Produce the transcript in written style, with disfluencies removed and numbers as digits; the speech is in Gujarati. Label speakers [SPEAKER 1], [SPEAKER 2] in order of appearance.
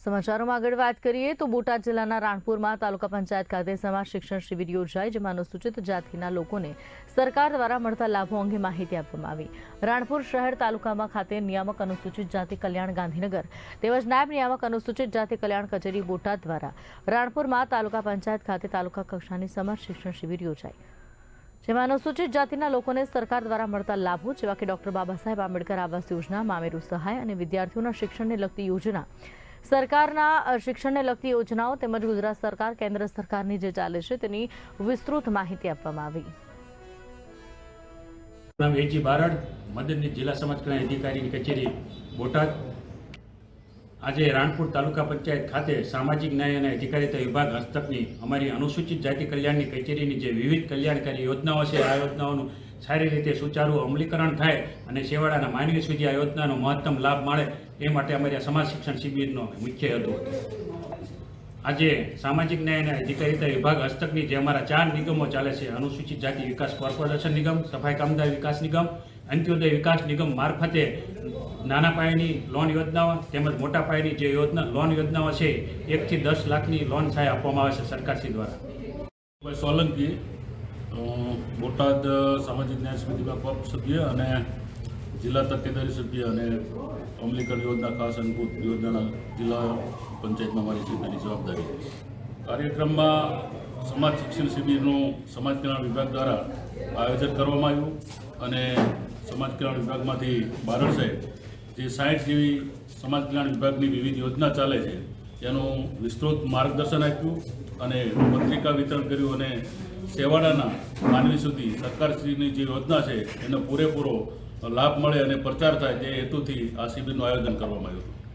[SPEAKER 1] સમાચારોમાં આગળ વાત કરીએ તો બોટાદ જિલ્લાના રાણપુરમાં તાલુકા પંચાયત ખાતે સમાજ શિક્ષણ શિબિર યોજાઈ, જેમાં અનુસૂચિત જાતિના લોકોને સરકાર દ્વારા મળતા લાભો અંગે માહિતી આપવામાં આવી। રાણપુર શહેર તાલુકામાં ખાતે નિયામક અનુસૂચિત જાતિ કલ્યાણ ગાંધીનગર તેમજ નાયબ નિયામક અનુસૂચિત જાતિ કલ્યાણ કચેરી બોટાદ દ્વારા રાણપુરમાં તાલુકા પંચાયત ખાતે તાલુકા કક્ષાની સમાજ શિક્ષણ શિબિર યોજાઈ, જેમાં અનુસૂચિત જાતિના લોકોને સરકાર દ્વારા મળતા લાભો જેવા કે ડોક્ટર બાબા સાહેબ આંબેડકર આવાસ યોજના, મામેરુ સહાય અને વિદ્યાર્થીઓના શિક્ષણને લગતી યોજના, સરકારના શિક્ષણને લગતી યોજનાઓ તેમજ ગુજરાત સરકાર કેન્દ્ર સરકારની જે ચાલે છે તેની વિસ્તૃત માહિતી આપવામાં આવી।
[SPEAKER 2] નામ એજી બારડ, મદદનીશ જિલ્લા સમાજ કલ્યાણ અધિકારીની કચેરી બોટાદ। આજે રાણપુર તાલુકા પંચાયત ખાતે સામાજિક ન્યાય અને અધિકારીતા વિભાગ હસ્તકની અમારી અનુસૂચિત જાતિ કલ્યાણની કચેરીની જે વિવિધ કલ્યાણકારી યોજનાઓ છે, આ યોજનાઓનું સારી રીતે સુચારુ અમલીકરણ થાય અને છેવાડાના માનવી સુધી આ યોજનાનો મહત્તમ લાભ મળે એ માટે અમારી સમાજ શિક્ષણ શિબિરનો મુખ્ય હેતુ હતો। આજે સામાજિક ન્યાય અને અધિકારીતા વિભાગ હસ્તકની જે અમારા 4 નિગમો ચાલે છે, અનુસૂચિત જાતિ વિકાસ કોર્પોરેશન નિગમ, સફાઈ કામદાર વિકાસ નિગમ, અંત્યોદય વિકાસ નિગમ મારફતે નાના પાયાની લોન યોજનાઓ તેમજ મોટા પાયાની જે લોન યોજનાઓ છે 1 થી 10 લાખની લોન સહાય આપવામાં આવે છે સરકારશ્રી દ્વારા।
[SPEAKER 3] સોલંકી બોટાદ સામાજિક ન્યાય સમિતિના કોપ સભ્ય અને જિલ્લા તકેદારી સભ્ય અને અમલીકરણ યોજના ખાસ અનુકૂળ યોજનાના જિલ્લા પંચાયતમાં મારી સીધીની જવાબદારી। કાર્યક્રમમાં સમાજ શિક્ષણ શિબિરનું સમાજ કલ્યાણ વિભાગ દ્વારા આયોજન કરવામાં આવ્યું અને સમાજ કલ્યાણ વિભાગમાંથી બારડ સાહેબ જે 60 જેવી સમાજ કલ્યાણ વિભાગની વિવિધ યોજના ચાલે છે તેનું વિસ્તૃત માર્ગદર્શન આપ્યું અને પત્રિકા વિતરણ કર્યું અને છેવાડાના માનવી સુધી સરકારશ્રીની જે યોજના છે એનો પૂરેપૂરો લાભ મળે અને પ્રચાર થાય તે હેતુથી આ શિબિરનું આયોજન કરવામાં આવ્યું હતું।